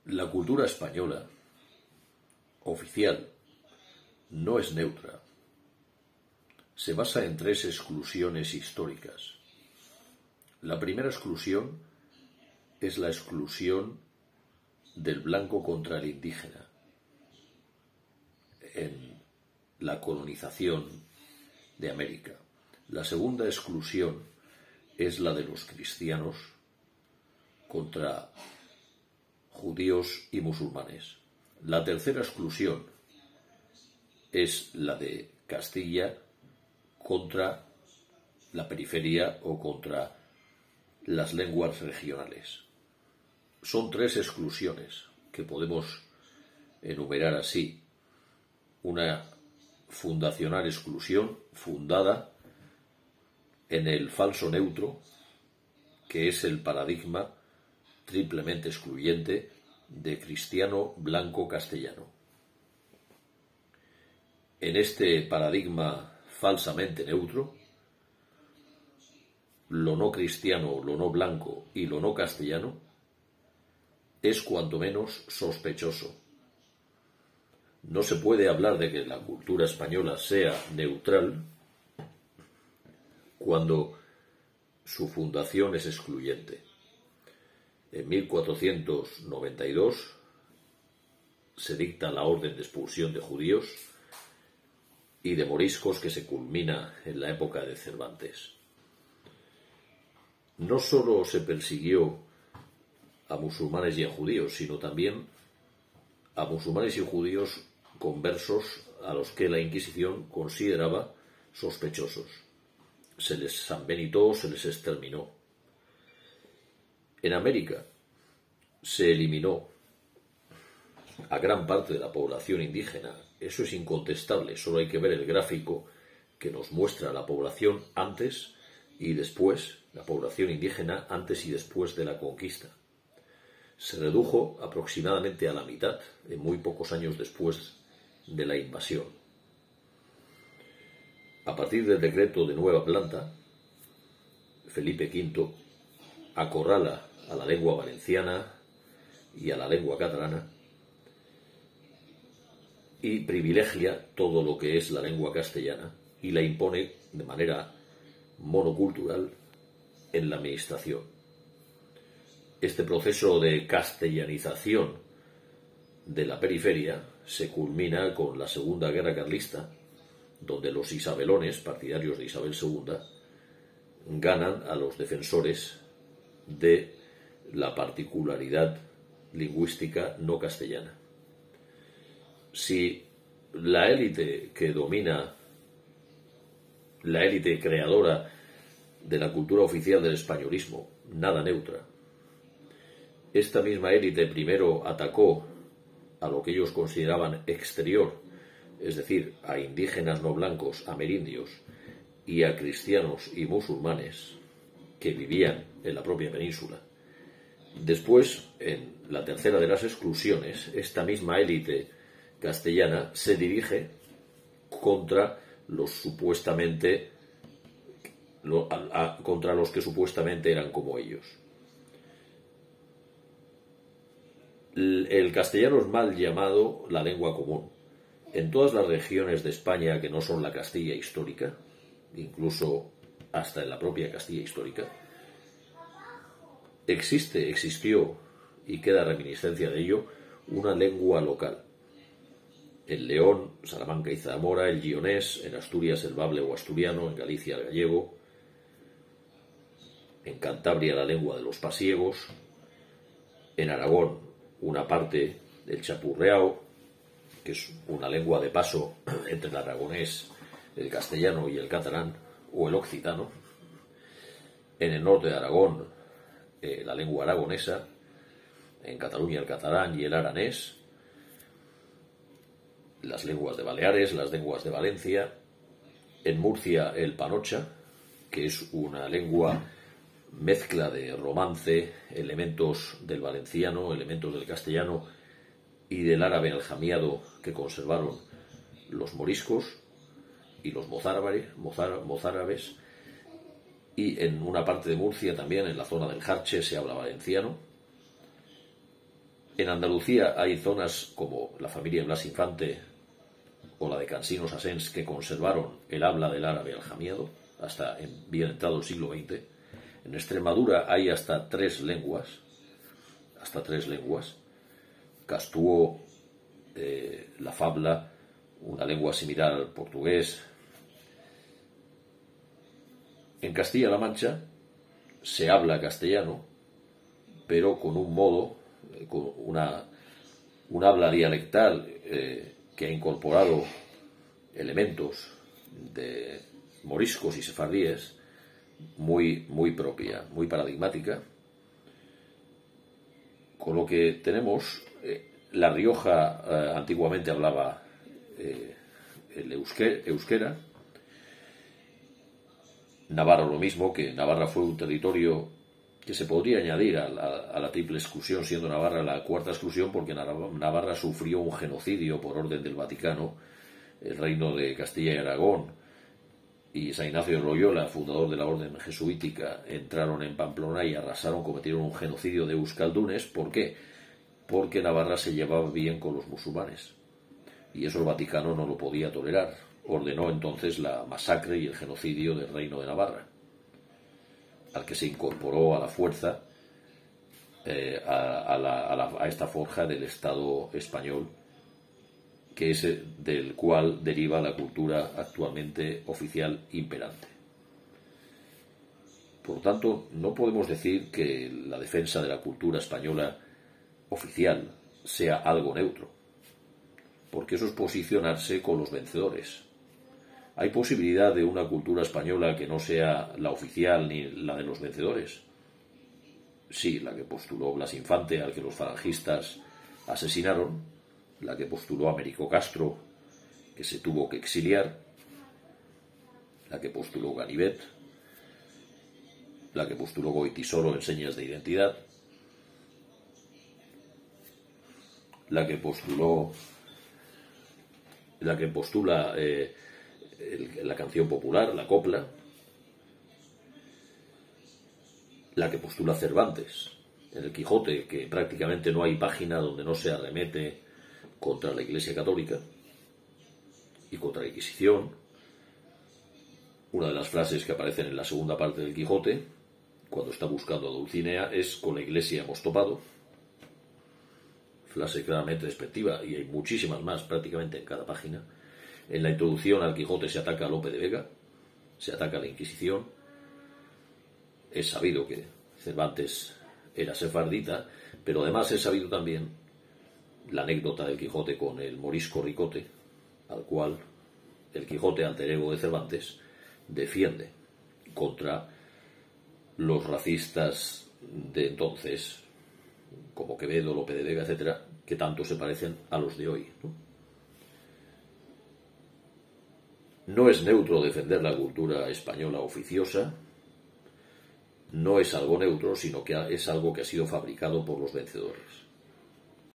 La cultura española oficial no es neutra. Se basa en tres exclusiones históricas. La primera exclusión es la exclusión del blanco contra el indígena en la colonización de América. La segunda exclusión es la de los cristianos contra judíos y musulmanes. La tercera exclusión es la de Castilla contra la periferia o contra las lenguas regionales. Son tres exclusiones que podemos enumerar así. Una fundacional exclusión fundada en el falso neutro, que es el paradigma triplemente excluyente de cristiano blanco castellano. En este paradigma falsamente neutro, lo no cristiano, lo no blanco y lo no castellano es cuanto menos sospechoso. No se puede hablar de que la cultura española sea neutral cuando su fundación es excluyente. En 1492 se dicta la orden de expulsión de judíos y de moriscos que se culmina en la época de Cervantes. No solo se persiguió a musulmanes y a judíos, sino también a musulmanes y judíos conversos a los que la Inquisición consideraba sospechosos. Se les sanbenitó, se les exterminó. En América se eliminó a gran parte de la población indígena. Eso es incontestable, solo hay que ver el gráfico que nos muestra la población antes y después, la población indígena antes y después de la conquista. Se redujo aproximadamente a la mitad en muy pocos años después de la invasión. A partir del decreto de Nueva Planta, Felipe V acorrala a la lengua valenciana y a la lengua catalana y privilegia todo lo que es la lengua castellana y la impone de manera monocultural en la administración. Este proceso de castellanización de la periferia se culmina con la Segunda Guerra Carlista, donde los isabelones, partidarios de Isabel II, ganan a los defensores de la particularidad lingüística no castellana. Si la élite que domina, la élite creadora de la cultura oficial del españolismo, nada neutra, esta misma élite primero atacó a lo que ellos consideraban exterior, es decir, a indígenas no blancos, amerindios, y a cristianos y musulmanes que vivían en la propia península. Después, en la tercera de las exclusiones, esta misma élite castellana se dirige contra los que supuestamente eran como ellos. El castellano es mal llamado la lengua común. En todas las regiones de España que no son la Castilla histórica, incluso hasta en la propia Castilla histórica, existió y queda reminiscencia de ello una lengua local. En León, Salamanca y Zamora el guionés, en Asturias el bable o asturiano, en Galicia el gallego, en Cantabria la lengua de los pasiegos, en Aragón una parte del chapurreao, que es una lengua de paso entre el aragonés, el castellano y el catalán o el occitano. En el norte de Aragón la lengua aragonesa, en Cataluña el catalán y el aranés, las lenguas de Baleares, las lenguas de Valencia, en Murcia el panocha, que es una lengua mezcla de romance, elementos del valenciano, elementos del castellano y del árabe aljamiado que conservaron los moriscos y los mozárabes, y en una parte de Murcia también, en la zona del Jarche, se habla valenciano. En Andalucía hay zonas como la familia Blas Infante o la de Cansinos Asens que conservaron el habla del árabe aljamiado hasta bien entrado el siglo XX. En Extremadura hay hasta tres lenguas. Castuó, la fabla, una lengua similar al portugués. En Castilla-La Mancha se habla castellano, pero con un modo, con un habla dialectal que ha incorporado elementos de moriscos y sefardíes muy propia, muy paradigmática, con lo que tenemos La Rioja antiguamente hablaba el euskera. Navarra lo mismo, que Navarra fue un territorio que se podría añadir a la triple exclusión, siendo Navarra la cuarta exclusión, porque Navarra sufrió un genocidio por orden del Vaticano. El reino de Castilla y Aragón y San Ignacio de Loyola, fundador de la orden jesuítica, entraron en Pamplona y arrasaron, cometieron un genocidio de euskaldunes. ¿Por qué? Porque Navarra se llevaba bien con los musulmanes y eso el Vaticano no lo podía tolerar. Ordenó entonces la masacre y el genocidio del reino de Navarra, al que se incorporó a la fuerza a esta forja del Estado español, que es del cual deriva la cultura actualmente oficial imperante. Por lo tanto, no podemos decir que la defensa de la cultura española oficial sea algo neutro, porque eso es posicionarse con los vencedores. ¿Hay posibilidad de una cultura española que no sea la oficial ni la de los vencedores? Sí, la que postuló Blas Infante, al que los falangistas asesinaron, la que postuló Américo Castro, que se tuvo que exiliar, la que postuló Ganivet, la que postuló Goytisolo en Señas de Identidad, la que postula la canción popular, la copla, la que postula Cervantes en el Quijote, que prácticamente no hay página donde no se arremete contra la Iglesia Católica y contra la Inquisición. Una de las frases que aparecen en la segunda parte del Quijote, cuando está buscando a Dulcinea, es: con la Iglesia hemos topado. Frase claramente despectiva, y hay muchísimas más prácticamente en cada página. En la introducción al Quijote se ataca a Lope de Vega, se ataca a la Inquisición. Es sabido que Cervantes era sefardita, pero además es sabido también la anécdota del Quijote con el morisco Ricote, al cual el Quijote, alter ego de Cervantes, defiende contra los racistas de entonces, como Quevedo, Lope de Vega, etcétera, que tanto se parecen a los de hoy, ¿no? No es neutro defender la cultura española oficiosa, no es algo neutro, sino que es algo que ha sido fabricado por los vencedores.